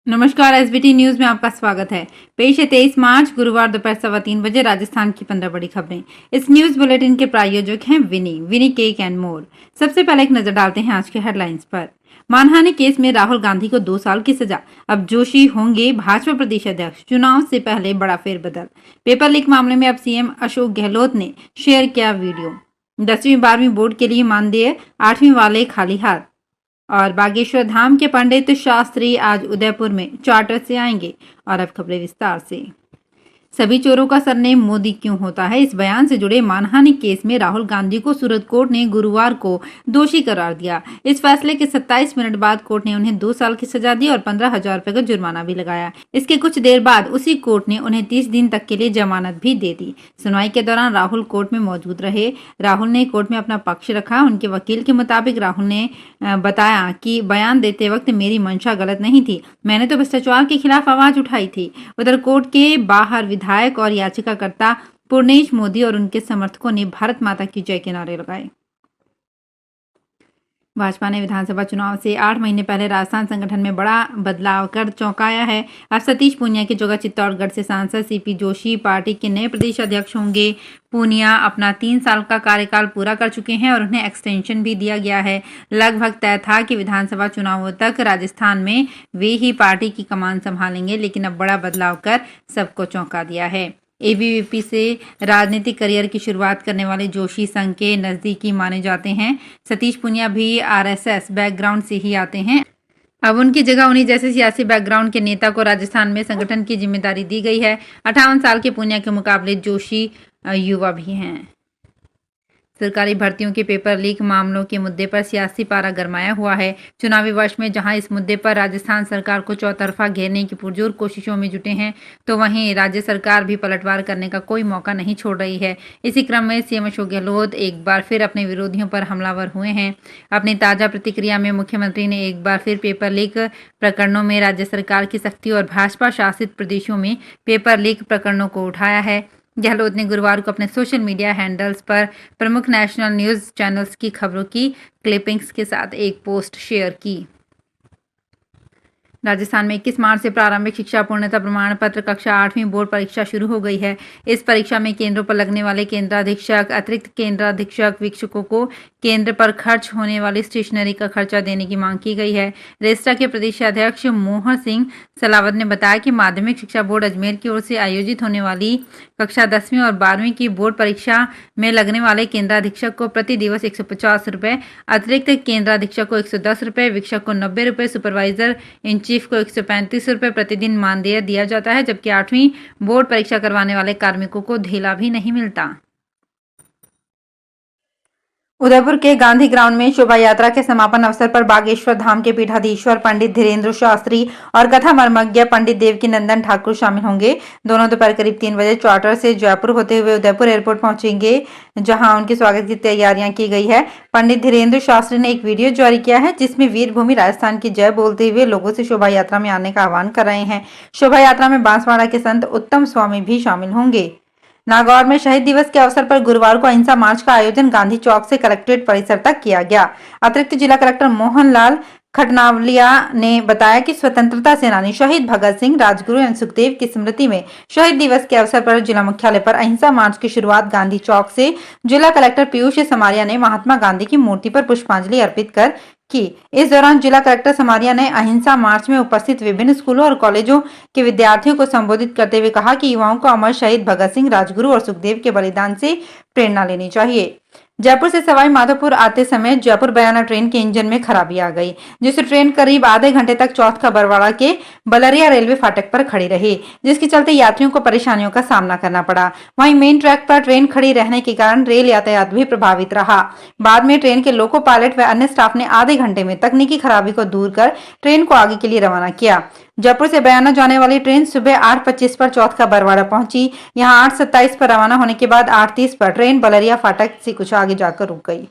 नमस्कार। SBT news में आपका स्वागत है। पेश है 23 मार्च गुरुवार दोपहर 3:15 राजस्थान की 15 बड़ी खबरें। इस न्यूज बुलेटिन के प्रायोजक हैं विनी केक एंड मोर। सबसे पहले एक नजर डालते हैं आज के हेडलाइंस पर। मानहानि केस में राहुल गांधी को 2 साल की सजा। अब जोशी होंगे भाजपा प्रदेश अध्यक्ष। चुनाव से पहले बड़ा फेरबदल। पेपर लीक मामले में अब सीएम अशोक गहलोत ने शेयर किया वीडियो। 10वीं 12वीं बोर्ड के लिए मानदेय 8वीं वाले खाली हाथ। और बागेश्वर धाम के पंडित शास्त्री आज उदयपुर में चार्टर से आएंगे। और अब खबरें विस्तार से। सभी चोरों का सरनेम मोदी क्यों होता है, इस बयान से जुड़े मानहानि केस में राहुल गांधी को सूरत कोर्ट ने गुरुवार को दोषी करार दिया। इस फैसले के 27 मिनट बाद कोर्ट ने उन्हें 2 साल की सजा दी और 15,000 रुपए का जुर्माना भी लगाया। इसके कुछ देर बाद उसी कोर्ट ने उन्हें 30 दिन तक के लिए जमानत भी दे दी। सुनवाई के दौरान राहुल कोर्ट में मौजूद रहे। राहुल ने कोर्ट में अपना पक्ष रखा। उनके वकील के मुताबिक राहुल ने बताया कि बयान देते वक्त मेरी मंशा गलत नहीं थी, मैंने तो भ्रष्टाचार के खिलाफ आवाज उठाई थी। उधर कोर्ट के बाहर विधायक और याचिकाकर्ता पूर्णेश मोदी और उनके समर्थकों ने भारत माता की जय के नारे लगाए। भाजपा ने विधानसभा चुनाव से 8 महीने पहले राजस्थान संगठन में बड़ा बदलाव कर चौंकाया है। अब सतीश पूनिया की जगह चित्तौड़गढ़ से सांसद सीपी जोशी पार्टी के नए प्रदेश अध्यक्ष होंगे। पूनिया अपना 3 साल का कार्यकाल पूरा कर चुके हैं और उन्हें एक्सटेंशन भी दिया गया है। लगभग तय था कि विधानसभा चुनावों तक राजस्थान में वे ही पार्टी की कमान संभालेंगे, लेकिन अब बड़ा बदलाव कर सबको चौंका दिया है। एबीवीपी से राजनीतिक करियर की शुरुआत करने वाले जोशी संघ के नजदीकी माने जाते हैं। सतीश पूनिया भी आरएसएस बैकग्राउंड से ही आते हैं। अब उनकी जगह उन्हीं जैसे सियासी बैकग्राउंड के नेता को राजस्थान में संगठन की जिम्मेदारी दी गई है। 58 साल के पूनिया के मुकाबले जोशी युवा भी हैं। सरकारी भर्तियों के पेपर लीक मामलों के मुद्दे पर सियासी पारा गरमाया हुआ है। चुनावी वर्ष में जहां इस मुद्दे पर राजस्थान सरकार को चौतरफा घेरने की पुरजोर कोशिशों में जुटे हैं, तो वहीं राज्य सरकार भी पलटवार करने का कोई मौका नहीं छोड़ रही है। इसी क्रम में सीएम अशोक गहलोत एक बार फिर अपने विरोधियों पर हमलावर हुए हैं। अपनी ताजा प्रतिक्रिया में मुख्यमंत्री ने एक बार फिर पेपर लीक प्रकरणों में राज्य सरकार की सख्ती और भाजपा शासित प्रदेशों में पेपर लीक प्रकरणों को उठाया है। गहलोत ने गुरुवार को अपने सोशल मीडिया हैंडल्स पर प्रमुख नेशनल न्यूज चैनल्स की खबरों की क्लिपिंग्स के साथ एक पोस्ट शेयर की। राजस्थान में 21 मार्च से प्रारंभिक शिक्षा पूर्णता प्रमाण पत्र कक्षा 8वीं बोर्ड परीक्षा शुरू हो गई है। इस परीक्षा में केंद्रों पर लगने वाले केंद्राधीक्षक, अतिरिक्त केंद्राधीक्षक, वीक्षकों को केंद्र पर खर्च होने वाली स्टेशनरी का खर्चा देने की मांग की गई है। रेस्टा के प्रदेश अध्यक्ष मोहन सिंह सलावत ने बताया कि माध्यमिक शिक्षा बोर्ड अजमेर की ओर से आयोजित होने वाली कक्षा 10वीं और 12वीं की बोर्ड परीक्षा में लगने वाले केंद्राधीक्षक को प्रति दिवस 150 रुपए, अतिरिक्त केंद्राधीक्षक को 110 रुपए, वीक्षक को 90 रुपए, सुपरवाइजर इन चीफ को 135 रुपए प्रतिदिन मानदेय दिया जाता है, जबकि 8वीं बोर्ड परीक्षा करवाने वाले कार्मिकों को ढेला भी नहीं मिलता। उदयपुर के गांधी ग्राउंड में शोभा यात्रा के समापन अवसर पर बागेश्वर धाम के पीठाधीश्वर पंडित धीरेन्द्र शास्त्री और कथा मर्मज्ञ पंडित देवकी नंदन ठाकुर शामिल होंगे। दोनों दोपहर करीब 3 बजे चार्टर से जयपुर होते हुए उदयपुर एयरपोर्ट पहुंचेंगे, जहां उनके स्वागत की तैयारियां की गई है। पंडित धीरेन्द्र शास्त्री ने एक वीडियो जारी किया है, जिसमें वीरभूमि राजस्थान की जय बोलते हुए लोगों से शोभा यात्रा में आने का आह्वान कर रहे हैं। शोभा यात्रा में बांसवाड़ा के संत उत्तम स्वामी भी शामिल होंगे। नागौर में शहीद दिवस के अवसर पर गुरुवार को अहिंसा मार्च का आयोजन गांधी चौक से कलेक्ट्रेट परिसर तक किया गया। अतिरिक्त जिला कलेक्टर मोहनलाल खटनावलिया ने बताया कि स्वतंत्रता सेनानी शहीद भगत सिंह, राजगुरु एवं सुखदेव की स्मृति में शहीद दिवस के अवसर पर जिला मुख्यालय पर अहिंसा मार्च की शुरुआत गांधी चौक से जिला कलेक्टर पीयूष समारिया ने महात्मा गांधी की मूर्ति पर पुष्पांजलि अर्पित कर की। इस दौरान जिला कलेक्टर समारिया ने अहिंसा मार्च में उपस्थित विभिन्न स्कूलों और कॉलेजों के विद्यार्थियों को संबोधित करते हुए कहा कि युवाओं को अमर शहीद भगत सिंह, राजगुरु और सुखदेव के बलिदान से प्रेरणा लेनी चाहिए। जयपुर से सवाई माधोपुर आते समय जयपुर बयाना ट्रेन के इंजन में खराबी आ गई, जिससे ट्रेन करीब आधे घंटे तक चौथ बरवाड़ा के बलरिया रेलवे फाटक पर खड़ी रही, जिसके चलते यात्रियों को परेशानियों का सामना करना पड़ा। वहीं मेन ट्रैक पर ट्रेन खड़ी रहने के कारण रेल यातायात भी प्रभावित रहा। बाद में ट्रेन के लोको पायलट व अन्य स्टाफ ने आधे घंटे में तकनीकी खराबी को दूर कर ट्रेन को आगे के लिए रवाना किया। जयपुर से बयाना जाने वाली ट्रेन सुबह 8:25 पर चौथ बरवाड़ा पहुंची। यहां 8:27 पर रवाना होने के बाद 8:30 पर ट्रेन बलरिया फाटक से कुछ आगे जाकर रुक गई।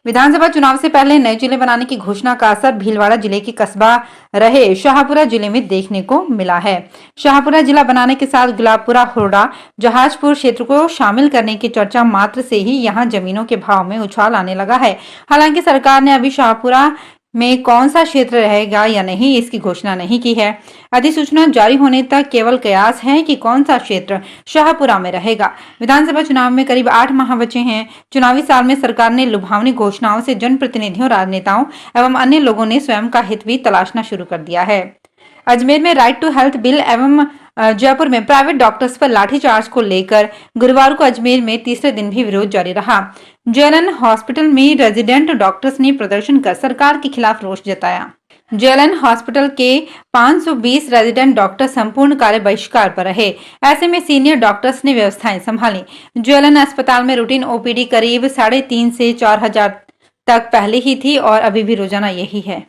विधानसभा चुनाव से पहले नए जिले बनाने की घोषणा का असर भीलवाड़ा जिले के कस्बा रहे शाहपुरा जिले में देखने को मिला है। शाहपुरा जिला बनाने के साथ गुलाबपुरा, हुरडा, जहाजपुर क्षेत्र को शामिल करने की चर्चा मात्र से ही यहां जमीनों के भाव में उछाल आने लगा है। हालांकि सरकार ने अभी शाहपुरा में कौन सा क्षेत्र रहेगा या नहीं, इसकी घोषणा नहीं की है। अधिसूचना जारी होने तक केवल कयास है कि कौन सा क्षेत्र शाहपुरा में रहेगा। विधानसभा चुनाव में करीब 8 माह बचे हैं। चुनावी साल में सरकार ने लुभावनी घोषणाओं से जनप्रतिनिधियों, राजनेताओं एवं अन्य लोगों ने स्वयं का हित भी तलाशना शुरू कर दिया है। अजमेर में राइट टू हेल्थ बिल एवं जयपुर में प्राइवेट डॉक्टर्स पर लाठीचार्ज को लेकर गुरुवार को अजमेर में तीसरे दिन भी विरोध जारी रहा। जेएलएन हॉस्पिटल में रेजिडेंट डॉक्टर्स ने प्रदर्शन कर सरकार के खिलाफ रोष जताया। जेएलएन हॉस्पिटल के 520 रेजिडेंट डॉक्टर संपूर्ण कार्य बहिष्कार पर रहे। ऐसे में सीनियर डॉक्टर्स ने व्यवस्थाएं संभाली। जेएलएन अस्पताल में रूटीन ओपीडी करीब 3,500 से 4,000 तक पहले ही थी और अभी भी रोजाना यही है।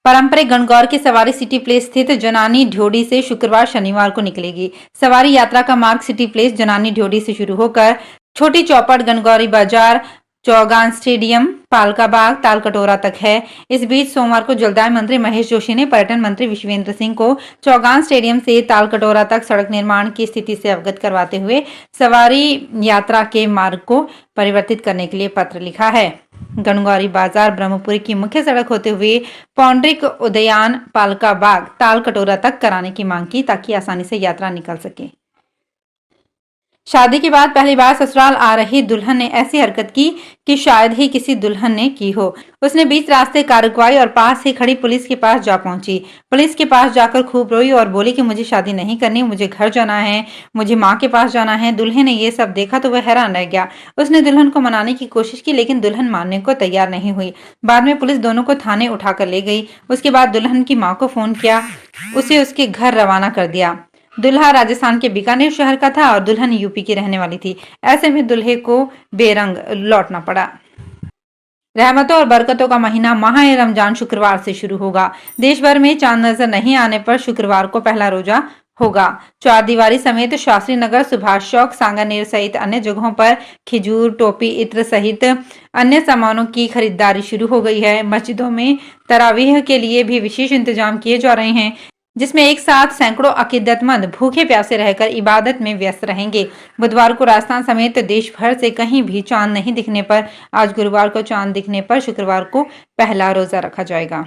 पारंपरिक गणगौर की सवारी सिटी प्लेस स्थित जनानी ढ्योढ़ी से शुक्रवार शनिवार को निकलेगी। सवारी यात्रा का मार्ग सिटी प्लेस जनानी ढ्योढ़ी से शुरू होकर छोटी चौपड़, गणगौरी बाजार, चौगान स्टेडियम, पालका बाग, तालकटोरा तक है। इस बीच सोमवार को जलदाय मंत्री महेश जोशी ने पर्यटन मंत्री विश्वेंद्र सिंह को चौगान स्टेडियम से तालकटोरा तक सड़क निर्माण की स्थिति से अवगत करवाते हुए सवारी यात्रा के मार्ग को परिवर्तित करने के लिए पत्र लिखा है। गणगौरी बाजार ब्रह्मपुरी की मुख्य सड़क होते हुए पौंड्रिक, उदयान, पालका बाग, तालकटोरा तक कराने की मांग की ताकि आसानी से यात्रा निकल सके। शादी के बाद पहली बार ससुराल आ रही दुल्हन ने ऐसी हरकत की कि शायद ही किसी दुल्हन ने की हो। उसने बीच रास्ते कार रुकवाई और पास ही खड़ी पुलिस के पास जा पहुंची। पुलिस के पास जाकर खूब रोई और बोली कि मुझे शादी नहीं करनी, मुझे घर जाना है, मुझे माँ के पास जाना है। दुल्हन ने ये सब देखा तो वह हैरान रह गया। उसने दुल्हन को मनाने की कोशिश की लेकिन दुल्हन मानने को तैयार नहीं हुई। बाद में पुलिस दोनों को थाने उठाकर ले गई। उसके बाद दुल्हन की माँ को फोन किया, उसे उसके घर रवाना कर दिया। दुल्हा राजस्थान के बीकानेर शहर का था और दुल्हन यूपी की रहने वाली थी। ऐसे में दुल्हे को बेरंग लौटना पड़ा। रहमतों और बरकतों का महीना माह रमजान शुक्रवार से शुरू होगा। देश भर में चांद नजर नहीं आने पर शुक्रवार को पहला रोजा होगा। चारदीवारी समेत शास्त्री नगर, सुभाष चौक, सांगानेर सहित अन्य जगहों पर खिजूर, टोपी, इत्र सहित अन्य सामानों की खरीदारी शुरू हो गई है। मस्जिदों में तरावीह के लिए भी विशेष इंतजाम किए जा रहे हैं, जिसमें एक साथ सैकड़ों अकीदतमंद भूखे प्यासे रहकर इबादत में व्यस्त रहेंगे। बुधवार को राजस्थान समेत देश भर से कहीं भी चांद नहीं दिखने पर आज गुरुवार को चांद दिखने पर शुक्रवार को पहला रोजा रखा जाएगा।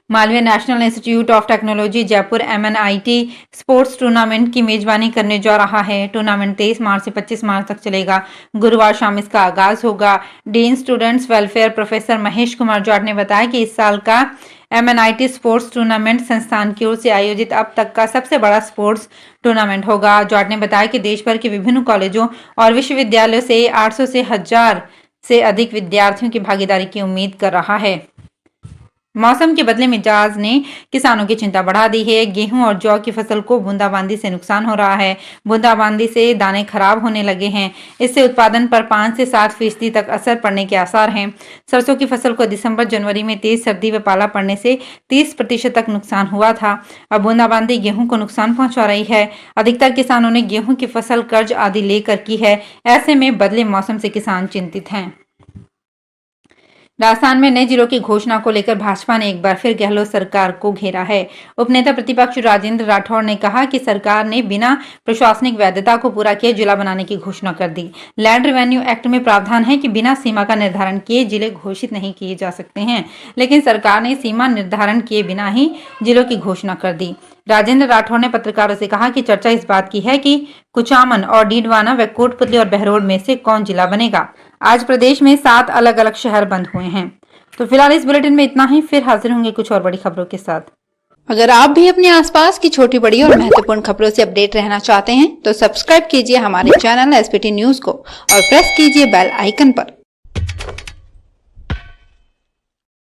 Malviya national institute of technology Jaipur MNIT sports tournament की मेजबानी करने जा रहा है। टूर्नामेंट 23 मार्च से 25 मार्च तक चलेगा। गुरुवार शाम इसका आगाज होगा। Dean students welfare professor Mahesh Kumar Jat ने बताया कि इस साल का MNIT स्पोर्ट्स टूर्नामेंट संस्थान की ओर से आयोजित अब तक का सबसे बड़ा स्पोर्ट्स टूर्नामेंट होगा। जाट ने बताया कि देश भर के विभिन्न कॉलेजों और विश्वविद्यालयों से 800 से 1000 से अधिक विद्यार्थियों की भागीदारी की उम्मीद कर रहा है। मौसम के बदले मिजाज ने किसानों की चिंता बढ़ा दी है। गेहूं और जौ की फसल को बूंदाबांदी से नुकसान हो रहा है। बूंदाबांदी से दाने खराब होने लगे हैं। इससे उत्पादन पर 5 से 7% तक असर पड़ने के आसार हैं। सरसों की फसल को दिसंबर जनवरी में तेज सर्दी व पाला पड़ने से 30% तक नुकसान हुआ था। अब बूंदाबांदी गेहूं को नुकसान पहुंचा रही है। अधिकतर किसानों ने गेहूं की फसल कर्ज आदि लेकर की है। ऐसे में बदले मौसम से किसान चिंतित हैं। राजस्थान में नए जिलों की घोषणा को लेकर भाजपा ने एक बार फिर गहलोत सरकार को घेरा है। उपनेता प्रतिपक्ष राजेंद्र राठौड़ ने कहा कि सरकार ने बिना प्रशासनिक वैधता को पूरा किए जिला बनाने की घोषणा कर दी। लैंड रेवेन्यू एक्ट में प्रावधान है कि बिना सीमा का निर्धारण किए जिले घोषित नहीं किए जा सकते हैं, लेकिन सरकार ने सीमा निर्धारण किए बिना ही जिलों की घोषणा कर दी। राजेंद्र राठौड़ ने पत्रकारों से कहा कि चर्चा इस बात की है कि कुचामन और डीडवाना व कोटपुतली और बहरोड में से कौन जिला बनेगा। आज प्रदेश में 7 अलग अलग शहर बंद हुए हैं। तो फिलहाल इस बुलेटिन में इतना ही। फिर हाजिर होंगे कुछ और बड़ी खबरों के साथ। अगर आप भी अपने आसपास की छोटी बड़ी और महत्वपूर्ण खबरों से अपडेट रहना चाहते हैं तो सब्सक्राइब कीजिए हमारे चैनल SPT न्यूज को और प्रेस कीजिए बेल आइकन पर।